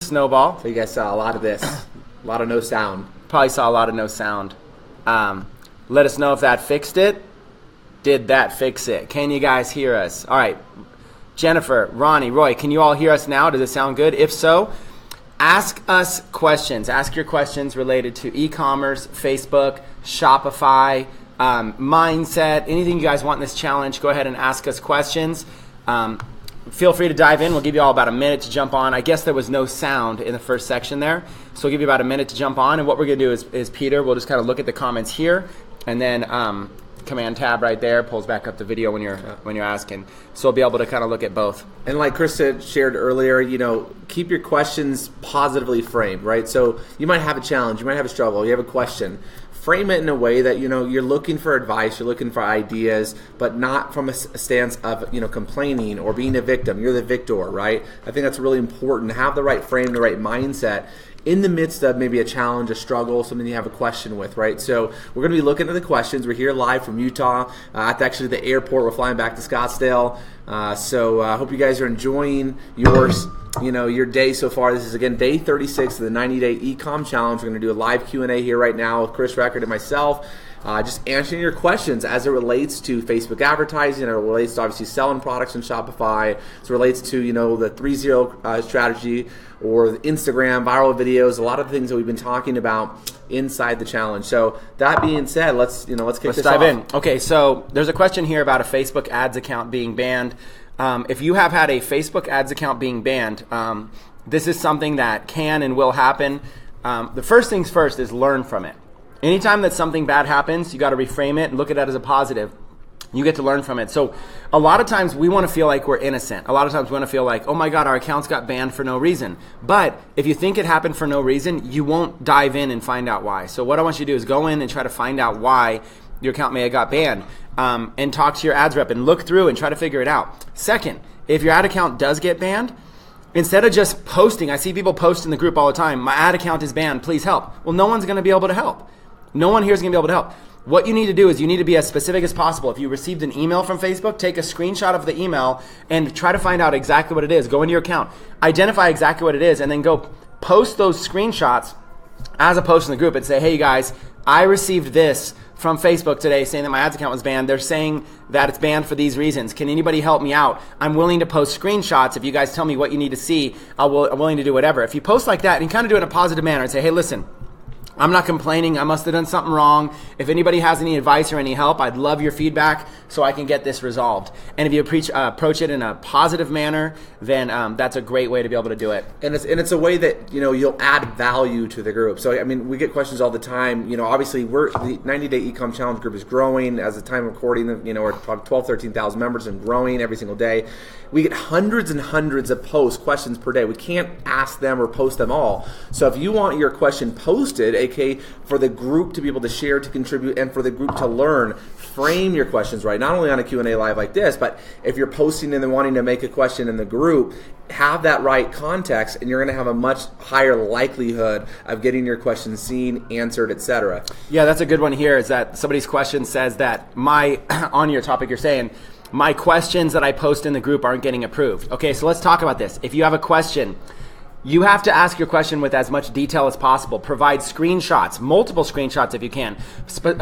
Snowball. So you guys saw a lot of this, a lot of no sound. Probably saw a lot of no sound. Let us know if that fixed it. Did that fix it? Can you guys hear us? All right. Jennifer, Ronnie, Roy, can you all hear us now? Does it sound good? If so, ask us questions. Ask your questions related to e-commerce, Facebook, Shopify, mindset, anything you guys want in this challenge. Go ahead and ask us questions. Feel free to dive in. We'll give you all about a minute to jump on. I guess there was no sound in the first section there, so we'll give you about a minute to jump on. And what we're going to do is Peter, we'll just kind of look at the comments here, and then Command Tab right there pulls back up the video when you're asking. So we'll be able to kind of look at both. And like Chris shared earlier, keep your questions positively framed, right? So you might have a challenge, you might have a struggle, you have a question. Frame it in a way that you're looking for advice, you're looking for ideas, but not from a stance of complaining or being a victim. You're the victor, right? I think that's really important. Have the right frame, the right mindset in the midst of maybe a challenge, a struggle, something you have a question with, right? So we're going to be looking at the questions. We're here live from Utah at actually the airport. We're flying back to Scottsdale. So I hope you guys are enjoying your day so far. This is, again, day 36 of the 90-day e-com challenge. We're going to do a live Q&A here right now with Chris Record and myself. Just answering your questions as it relates to Facebook advertising, it relates to obviously selling products in Shopify, as it relates to the 3-0 strategy or the Instagram viral videos, a lot of the things that we've been talking about inside the challenge. So that being said, let's kick this dive off. in. Okay, so there's a question here about a Facebook ads account being banned. If you have had a Facebook ads account being banned, this is something that can and will happen. The first things first is learn from it. Anytime that something bad happens, you got to reframe it and look at it as a positive. You get to learn from it. So a lot of times we want to feel like we're innocent. A lot of times we want to feel like, oh my God, our accounts got banned for no reason. But if you think it happened for no reason, you won't dive in and find out why. So what I want you to do is go in and try to find out why your account may have got banned, and talk to your ads rep and look through and try to figure it out. Second, if your ad account does get banned, instead of just posting, I see people post in the group all the time, my ad account is banned, please help. Well, no one's going to be able to help. No one here is going to be able to help. What you need to do is you need to be as specific as possible. If you received an email from Facebook, take a screenshot of the email and try to find out exactly what it is. Go into your account, identify exactly what it is, and then go post those screenshots as a post in the group and say, hey, you guys, I received this from Facebook today saying that my ads account was banned. They're saying that it's banned for these reasons. Can anybody help me out? I'm willing to post screenshots. If you guys tell me what you need to see, I'm willing to do whatever. If you post like that and kind of do it in a positive manner and say, hey, listen, I'm not complaining. I must have done something wrong. If anybody has any advice or any help, I'd love your feedback so I can get this resolved. And if you approach it in a positive manner, then that's a great way to be able to do it. And it's a way that you'll add value to the group. So I mean, we get questions all the time. Obviously, the 90-day e-com challenge group is growing as the time of recording. We're probably 12, 13,000 members and growing every single day. We get hundreds and hundreds of questions per day. We can't ask them or post them all. So if you want your question posted, aka for the group to be able to share, to contribute, and for the group to learn, frame your questions right. Not only on a Q&A live like this, but if you're posting and then wanting to make a question in the group, have that right context, and you're going to have a much higher likelihood of getting your question seen, answered, etc. Yeah, that's a good one here, is that somebody's question says that on your topic you're saying, my questions that I post in the group aren't getting approved. Okay, so let's talk about this. If you have a question, you have to ask your question with as much detail as possible. Provide screenshots, multiple screenshots if you can.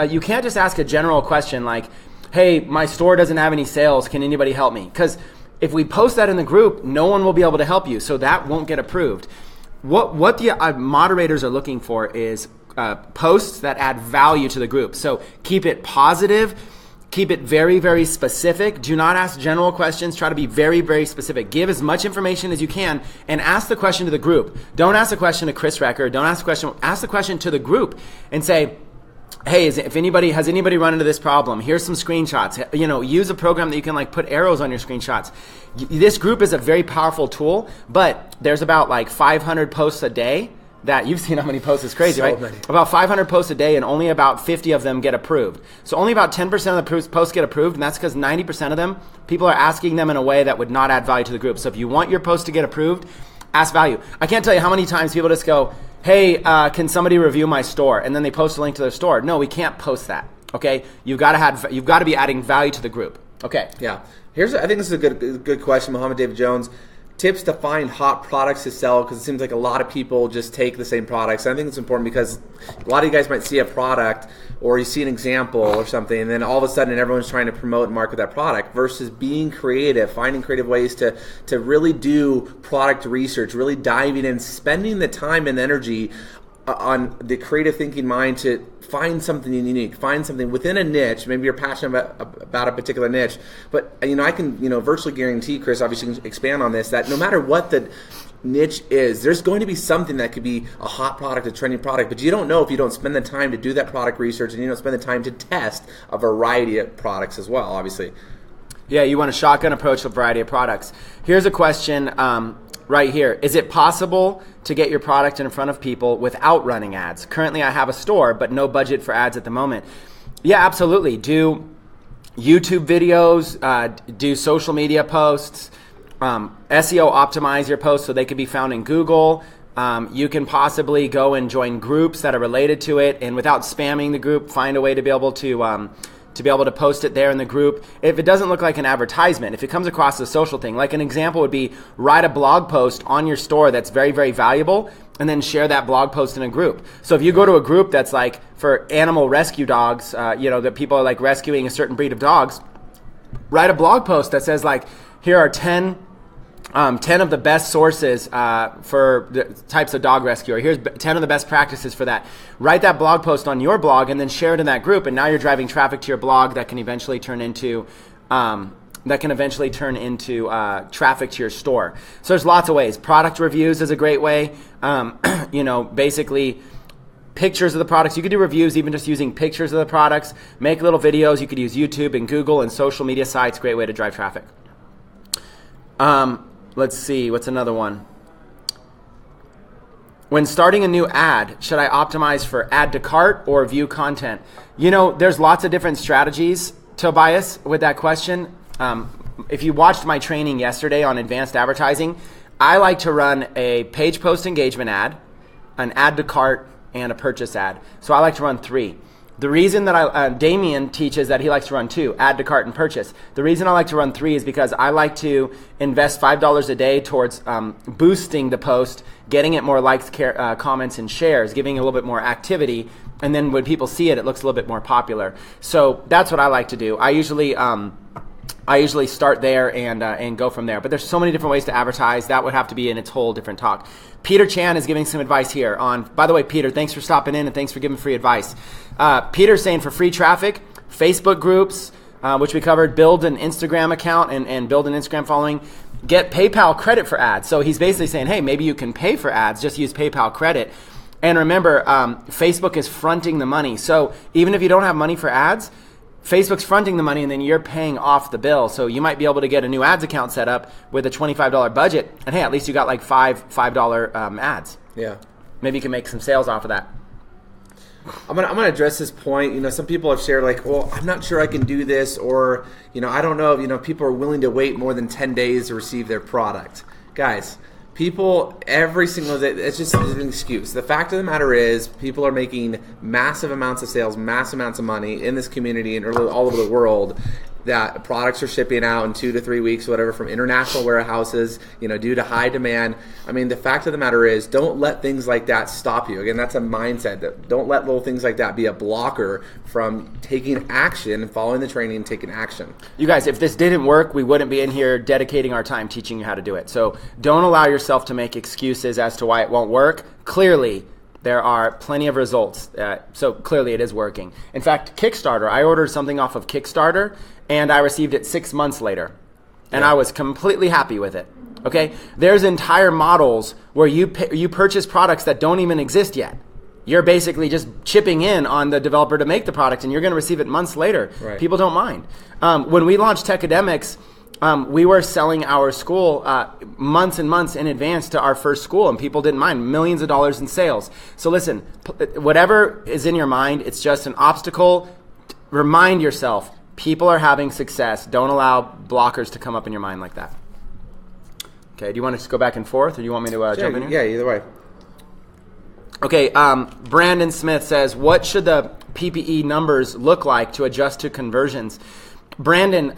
You can't just ask a general question like, hey, my store doesn't have any sales, can anybody help me? Because if we post that in the group, no one will be able to help you, so that won't get approved. What the moderators are looking for is posts that add value to the group. So keep it positive. Keep it very, very specific. Do not ask general questions. Try to be very, very specific. Give as much information as you can and ask the question to the group. Don't ask the question to Chris Record. Don't ask the question. Ask the question to the group and say, hey, has anybody run into this problem? Here's some screenshots. Use a program that you can put arrows on your screenshots. This group is a very powerful tool, but there's about 500 posts a day. That you've seen how many posts is crazy, right? Many. About 500 posts a day, and only about 50 of them get approved. So only about 10% of the posts get approved, and that's because 90% of them, people are asking them in a way that would not add value to the group. So if you want your post to get approved, ask value. I can't tell you how many times people just go, hey, can somebody review my store? And then they post a link to their store. No, we can't post that. Okay, you've got to be adding value to the group. Okay. Yeah. I think this is a good question, Muhammad David Jones. tips to find hot products to sell, because it seems like a lot of people just take the same products. And I think it's important because a lot of you guys might see a product or you see an example or something, and then all of a sudden everyone's trying to promote and market that product, versus being creative, finding creative ways to really do product research, really diving in, spending the time and energy on the creative thinking mind to find something unique, find something within a niche. Maybe you're passionate about a particular niche, but I can virtually guarantee, Chris, obviously you can expand on this, that no matter what the niche is, there's going to be something that could be a hot product, a trending product, but you don't know if you don't spend the time to do that product research and you don't spend the time to test a variety of products as well, obviously. Yeah, you want a shotgun approach to a variety of products. Here's a question right here. Is it possible to get your product in front of people without running ads? Currently, I have a store, but no budget for ads at the moment. Yeah, absolutely. Do YouTube videos, do social media posts, SEO optimize your posts so they can be found in Google. You can possibly go and join groups that are related to it, and without spamming the group, find a way to be able to post it there in the group. If it doesn't look like an advertisement, if it comes across as a social thing, like an example would be write a blog post on your store that's very, very valuable, and then share that blog post in a group. So if you go to a group that's like for animal rescue dogs, that people are like rescuing a certain breed of dogs, write a blog post that says like, here are 10 of the best sources for the types of dog rescue, or here's 10 of the best practices for that. Write that blog post on your blog and then share it in that group, and now you're driving traffic to your blog that can eventually turn into traffic to your store. So there's lots of ways. Product reviews is a great way. Basically pictures of the products. You could do reviews even just using pictures of the products. Make little videos. You could use YouTube and Google and social media sites. Great way to drive traffic. Let's see, what's another one? When starting a new ad, should I optimize for add to cart or view content? There's lots of different strategies, Tobias, with that question. If you watched my training yesterday on advanced advertising, I like to run a page post engagement ad, an add to cart, and a purchase ad. So I like to run 3. The reason that Damien teaches that he likes to run 2, add to cart and purchase. The reason I like to run 3 is because I like to invest $5 a day towards boosting the post, getting it more likes, comments, and shares, giving it a little bit more activity, and then when people see it, it looks a little bit more popular. So that's what I like to do. I usually start there and go from there. But there's so many different ways to advertise. That would have to be in its whole different talk. Peter Chan is giving some advice here on, by the way, Peter, thanks for stopping in and thanks for giving free advice. Peter's saying for free traffic, Facebook groups, which we covered, build an Instagram account and build an Instagram following, get PayPal credit for ads. So he's basically saying, hey, maybe you can pay for ads, just use PayPal credit. And remember, Facebook is fronting the money. So even if you don't have money for ads, Facebook's fronting the money and then you're paying off the bill. So you might be able to get a new ads account set up with a $25 budget. And hey, at least you got like $5 ads. Yeah. Maybe you can make some sales off of that. I'm gonna address this point. Some people have shared like, well, I'm not sure I can do this, or I don't know if people are willing to wait more than 10 days to receive their product. Guys, people every single day, it's just an excuse. The fact of the matter is, people are making massive amounts of sales, massive amounts of money in this community and all over the world. That products are shipping out in 2 to 3 weeks, whatever, from international warehouses, due to high demand. I mean, the fact of the matter is, don't let things like that stop you. Again, that's a mindset. Don't let little things like that be a blocker from taking action and following the training and taking action. You guys, if this didn't work, we wouldn't be in here dedicating our time teaching you how to do it. So don't allow yourself to make excuses as to why it won't work. Clearly, there are plenty of results. So clearly it is working. In fact, Kickstarter, I ordered something off of Kickstarter and I received it 6 months later. And I was completely happy with it. Okay? There's entire models where you purchase products that don't even exist yet. You're basically just chipping in on the developer to make the product and you're going to receive it months later. Right. People don't mind. When we launched Techademics, we were selling our school months and months in advance to our first school, and people didn't mind. Millions of dollars in sales. So listen, whatever is in your mind, it's just an obstacle. Remind yourself, people are having success. Don't allow blockers to come up in your mind like that. Okay, do you want to just go back and forth, or do you want me to jump in here? Yeah, either way. Okay, Brandon Smith says, what should the PPE numbers look like to adjust to conversions? Brandon,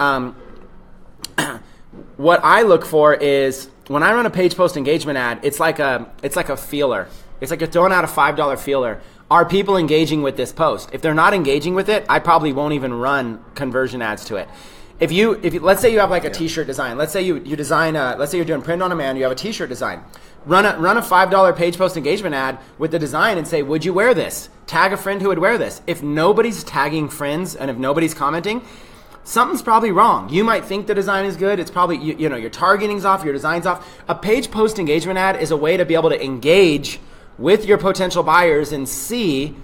what I look for is when I run a page post engagement ad, it's like a feeler. It's like you're throwing out a $5 feeler. Are people engaging with this post? If they're not engaging with it, I probably won't even run conversion ads to it. If you let's say you have like a t-shirt design. Let's say you design let's say you're doing print on demand, you have a t-shirt design. Run a $5 page post engagement ad with the design and say, would you wear this? Tag a friend who would wear this. If nobody's tagging friends and if nobody's commenting, something's probably wrong. You might think the design is good. It's probably, your targeting's off, your design's off. A page post engagement ad is a way to be able to engage with your potential buyers and see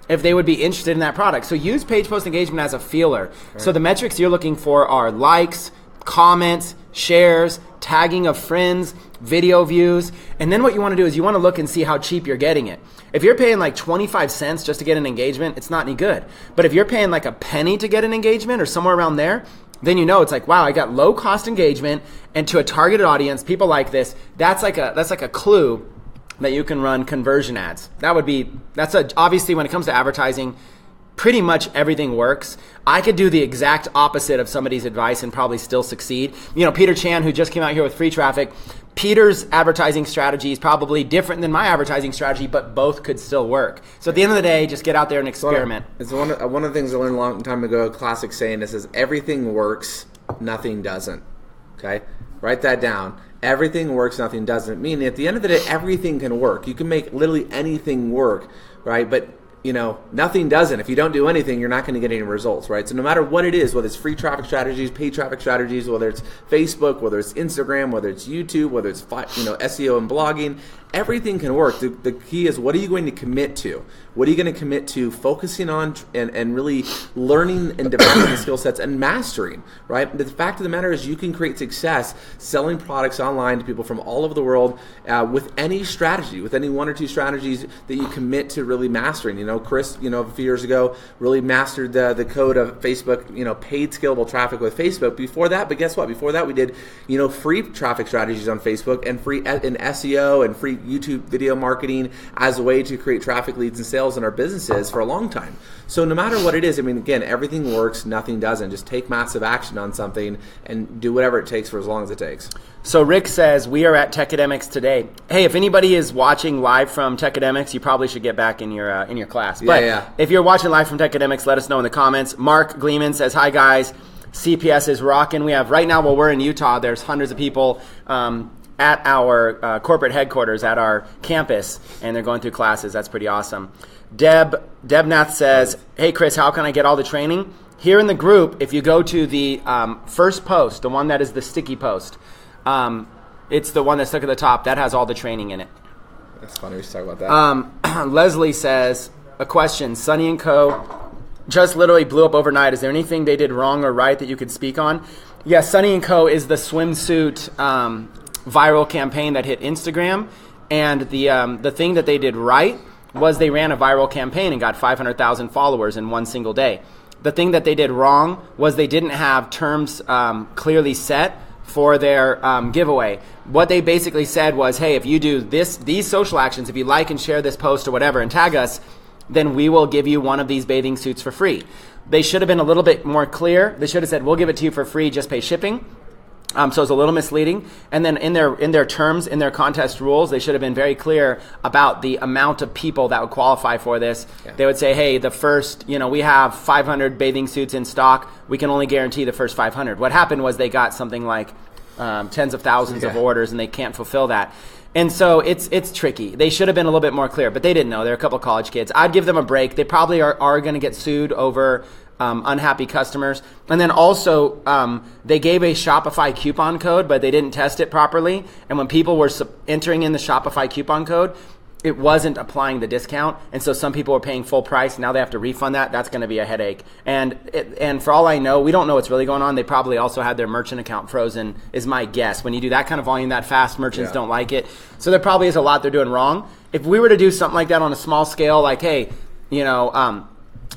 if they would be interested in that product. So use page post engagement as a feeler. Right. So the metrics you're looking for are likes, comments, shares, tagging of friends, video views. And then what you want to do is you want to look and see how cheap you're getting it. If you're paying like 25 cents just to get an engagement, it's not any good. But if you're paying like a penny to get an engagement or somewhere around there, then it's like, wow, I got low cost engagement and to a targeted audience, people like this. That's like a clue that you can run conversion ads. Obviously when it comes to advertising, pretty much everything works. I could do the exact opposite of somebody's advice and probably still succeed. Peter Chan, who just came out here with Free Traffic, Peter's advertising strategy is probably different than my advertising strategy, but both could still work. So at the end of the day, just get out there and experiment. It's one of the things I learned a long time ago, a classic saying that says, everything works, nothing doesn't. Okay? Write that down. Everything works, nothing doesn't. Meaning, at the end of the day, everything can work. You can make literally anything work, right? But nothing doesn't. If you don't do anything, you're not going to get any results, right? So no matter what it is, whether it's free traffic strategies, paid traffic strategies, whether it's Facebook, whether it's Instagram, whether it's YouTube, whether it's SEO and blogging, everything can work. The key is, what are you going to commit to? What are you going to commit to focusing on and really learning and developing the skill sets and mastering, right? The fact of the matter is you can create success selling products online to people from all over the world with any strategy, with any one or two strategies that you commit to really mastering. Chris, a few years ago, really mastered the code of Facebook, paid scalable traffic with Facebook. Before that, but guess what? Before that, we did, free traffic strategies on Facebook and free in SEO and free YouTube video marketing as a way to create traffic leads and sales in our businesses for a long time. So no matter what it is, again, everything works, nothing doesn't. Just take massive action on something and do whatever it takes for as long as it takes. So Rick says, we are at Techademics today. Hey, if anybody is watching live from Techademics, you probably should get back in your class. But if you're watching live from Techademics, let us know in the comments. Mark Gleeman says, hi guys, CPS is rocking. We have, right now while we're in Utah, there's hundreds of people at our corporate headquarters, at our campus, and they're going through classes. That's pretty awesome. Debnath says, hey Chris, how can I get all the training? Here in the group, if you go to the first post, the one that is the sticky post, it's the one that's stuck at the top, that has all the training in it. That's funny, we should talk about that. Leslie says, a question, Sonny & Co. just literally blew up overnight. Is there anything they did wrong or right that you could speak on? Yeah, Sonny & Co. is the swimsuit viral campaign that hit Instagram, and the thing that they did right was they ran a viral campaign and got 500,000 followers in one single day. The thing that they did wrong was they didn't have terms clearly set for their giveaway. What they basically said was, hey, if you do these social actions, if you like and share this post or whatever and tag us, then we will give you one of these bathing suits for free. They should have been a little bit more clear. They should have said, we'll give it to you for free, just pay shipping. So it's a little misleading. And then in their terms, in their contest rules, they should have been very clear about the amount of people that would qualify for this. Yeah. They would say, hey, the first, we have 500 bathing suits in stock. We can only guarantee the first 500. What happened was they got something like tens of thousands of orders, and they can't fulfill that. And so it's tricky. They should have been a little bit more clear, but they didn't know. They're a couple of college kids. I'd give them a break. They probably are going to get sued over unhappy customers. And then also, they gave a Shopify coupon code, but they didn't test it properly. And when people were entering in the Shopify coupon code, it wasn't applying the discount. And so some people were paying full price. Now they have to refund that. That's going to be a headache. And for all I know, we don't know what's really going on. They probably also had their merchant account frozen, is my guess. When you do that kind of volume that fast, merchants don't like it. So there probably is a lot they're doing wrong. If we were to do something like that on a small scale, like, hey,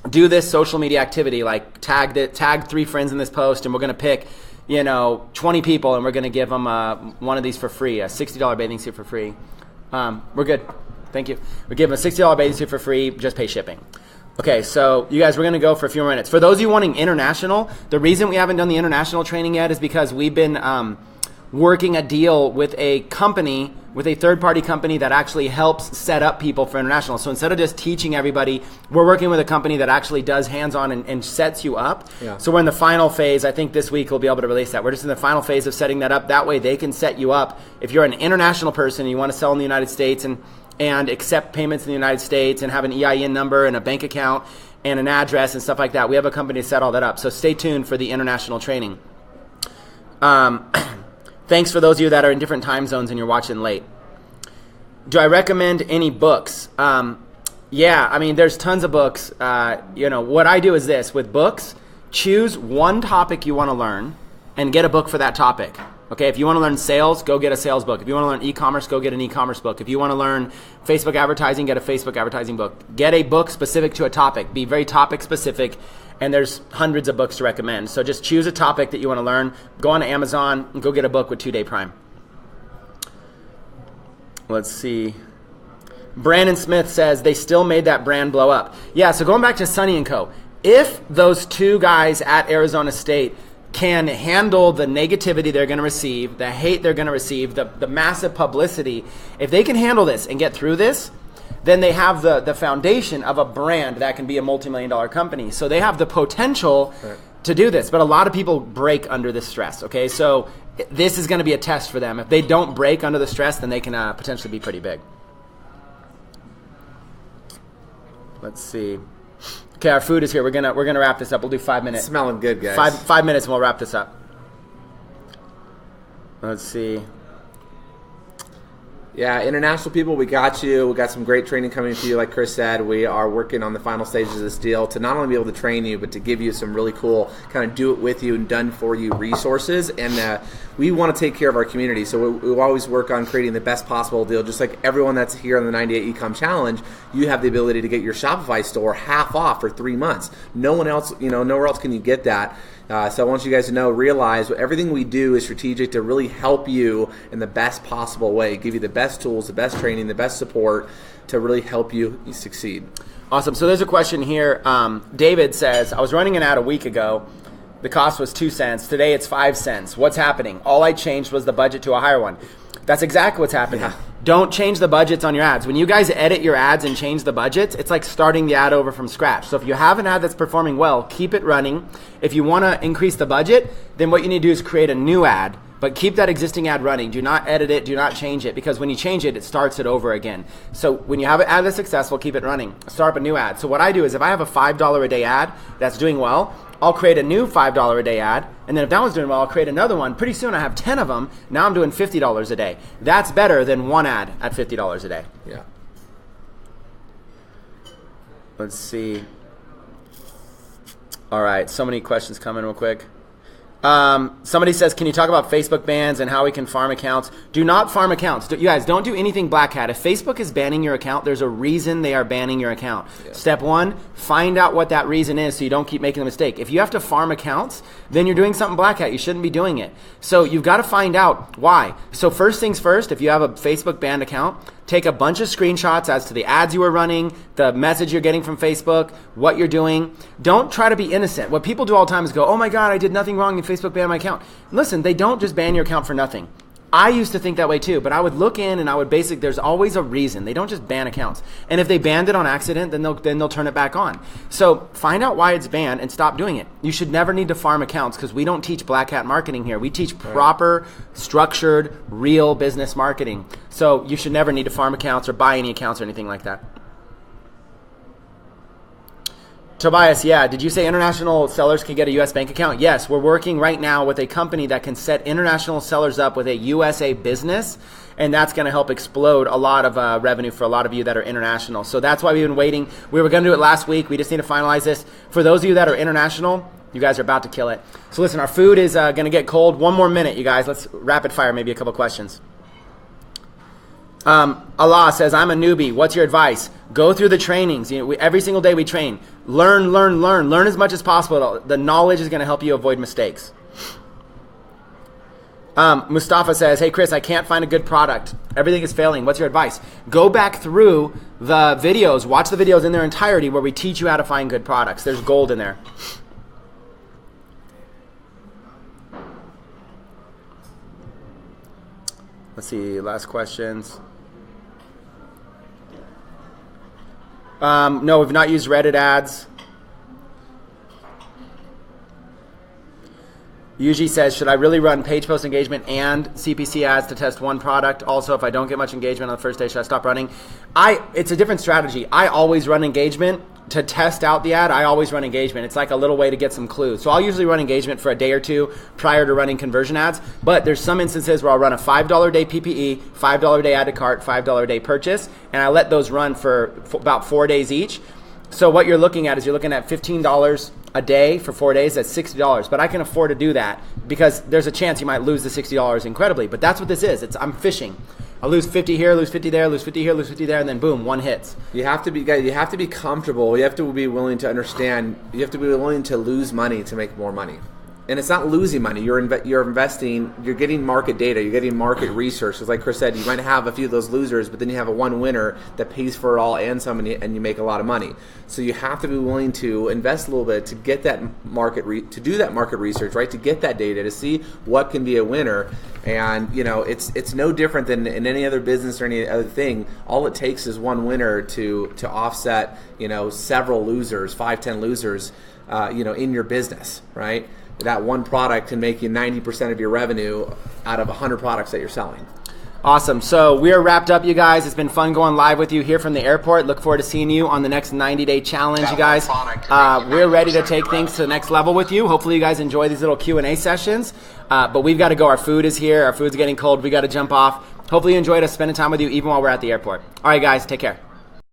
do this social media activity, like tag 3 friends in this post, and we're going to pick 20 people, and we're going to give them one of these for free, a $60 bathing suit for free. We're good. Thank you. We give them a $60 bathing suit for free, just pay shipping. Okay, so you guys, we're going to go for a few more minutes. For those of you wanting international, the reason we haven't done the international training yet is because we've been working a deal with a company, with a third-party company that actually helps set up people for international. So instead of just teaching everybody, we're working with a company that actually does hands-on and sets you up. Yeah. So we're in the final phase. I think this week we'll be able to release that. We're just in the final phase of setting that up. That way they can set you up. If you're an international person and you want to sell in the United States and accept payments in the United States and have an EIN number and a bank account and an address and stuff like that, we have a company to set all that up. So stay tuned for the international training. Thanks for those of you that are in different time zones and you're watching late. Do I recommend any books? Yeah, I mean, there's tons of books. What I do is this. With books, choose one topic you want to learn and get a book for that topic. Okay, if you want to learn sales, go get a sales book. If you want to learn e-commerce, go get an e-commerce book. If you want to learn Facebook advertising, get a Facebook advertising book. Get a book specific to a topic. Be very topic specific, and there's hundreds of books to recommend. So just choose a topic that you want to learn. Go on to Amazon and go get a book with 2-day Prime. Let's see. Brandon Smith says they still made that brand blow up. Yeah, so going back to Sonny & Co. If those two guys at Arizona State can handle the negativity they're going to receive, the hate they're going to receive, the massive publicity, if they can handle this and get through this, then they have the foundation of a brand that can be a multi-million-dollar company. So they have the potential to do this. But a lot of people break under this stress, okay? So this is going to be a test for them. If they don't break under the stress, then they can potentially be pretty big. Let's see. Okay, our food is here. We're gonna wrap this up. We'll do 5 minutes. Smelling good, guys. Five minutes and we'll wrap this up. Let's see. Yeah, international people, we got you. We got some great training coming to you. Like Chris said, we are working on the final stages of this deal to not only be able to train you, but to give you some really cool kind of do it with you and done for you resources. And we want to take care of our community. So we always work on creating the best possible deal. Just like everyone that's here on the 98 Ecom Challenge, you have the ability to get your Shopify store half off for 3 months. Nowhere else can you get that. So I want you guys to realize everything we do is strategic to really help you in the best possible way, give you the best tools, the best training, the best support to really help you succeed. Awesome. So there's a question here. David says, I was running an ad a week ago. The cost was 2 cents. Today it's 5 cents. What's happening? All I changed was the budget to a higher one. That's exactly what's happening. Yeah. Don't change the budgets on your ads. When you guys edit your ads and change the budgets, it's like starting the ad over from scratch. So if you have an ad that's performing well, keep it running. If you want to increase the budget, then what you need to do is create a new ad, but keep that existing ad running. Do not edit it. Do not change it, because when you change it, it starts it over again. So when you have an ad that's successful, keep it running. Start up a new ad. So what I do is if I have a $5 a day ad that's doing well, I'll create a new $5 a day ad, and then if that one's doing well, I'll create another one. Pretty soon I have 10 of them. Now I'm doing $50 a day. That's better than one ad at $50 a day. Yeah. Let's see. All right, so many questions coming real quick. Somebody says, can you talk about Facebook bans and how we can farm accounts? Do not farm accounts. You guys, don't do anything black hat. If Facebook is banning your account, there's a reason they are banning your account. Yeah. Step one, find out what that reason is so you don't keep making the mistake. If you have to farm accounts, then you're doing something black hat. You shouldn't be doing it. So you've got to find out why. So first things first, if you have a Facebook banned account, take a bunch of screenshots as to the ads you were running, the message you're getting from Facebook, what you're doing. Don't try to be innocent. What people do all the time is go, oh my God, I did nothing wrong and Facebook banned my account. Listen, they don't just ban your account for nothing. I used to think that way too, but I would look in and I would there's always a reason. They don't just ban accounts. And if they banned it on accident, then they'll turn it back on. So find out why it's banned and stop doing it. You should never need to farm accounts, because we don't teach black hat marketing here. We teach proper, structured, real business marketing. So you should never need to farm accounts or buy any accounts or anything like that. Tobias, yeah, did you say international sellers can get a U.S. bank account? Yes, we're working right now with a company that can set international sellers up with a USA business, and that's going to help explode a lot of revenue for a lot of you that are international. So that's why we've been waiting. We were going to do it last week. We just need to finalize this. For those of you that are international, you guys are about to kill it. So listen, our food is going to get cold. 1 more minute, you guys. Let's rapid fire maybe a couple questions. Allah says, I'm a newbie. What's your advice? Go through the trainings. Every single day we train. Learn. Learn as much as possible. The knowledge is going to help you avoid mistakes. Mustafa says, hey, Chris, I can't find a good product. Everything is failing. What's your advice? Go back through the videos. Watch the videos in their entirety where we teach you how to find good products. There's gold in there. Let's see, last questions. No, we've not used Reddit ads. Yuji says, should I really run page post engagement and CPC ads to test one product? Also, if I don't get much engagement on the first day, should I stop running? It's a different strategy. I always run engagement to test out the ad. I always run engagement. It's like a little way to get some clues. So I'll usually run engagement for a day or two prior to running conversion ads. But there's some instances where I'll run a $5 a day PPE, $5 a day add to cart, $5 a day purchase, and I let those run for about 4 days each. So what you're looking at is you're looking at $15 a day for 4 days. That's $60. But I can afford to do that because there's a chance you might lose the $60 incredibly. But that's what this is. I'm fishing. I lose 50 here, lose 50 there, lose 50 here, lose 50 there, and then boom, one hits. You have to be comfortable. You have to be willing to understand. You have to be willing to lose money to make more money. And it's not losing money. You're investing. You're getting market data. You're getting market research. Because like Chris said, you might have a few of those losers, but then you have a one winner that pays for it all and some, and you make a lot of money. So you have to be willing to invest a little bit to get that to do that market research, right? To get that data, to see what can be a winner. And it's no different than in any other business or any other thing. All it takes is one winner to offset several losers, 5-10 losers, in your business, right? That one product can make you 90% of your revenue out of 100 products that you're selling. Awesome. So we are wrapped up, you guys. It's been fun going live with you here from the airport. Look forward to seeing you on the next 90-day challenge, you guys. We're ready to take things to the next level with you. Hopefully you guys enjoy these little Q&A sessions. But we've got to go. Our food is here. Our food's getting cold. We got to jump off. Hopefully you enjoyed us spending time with you even while we're at the airport. All right, guys. Take care.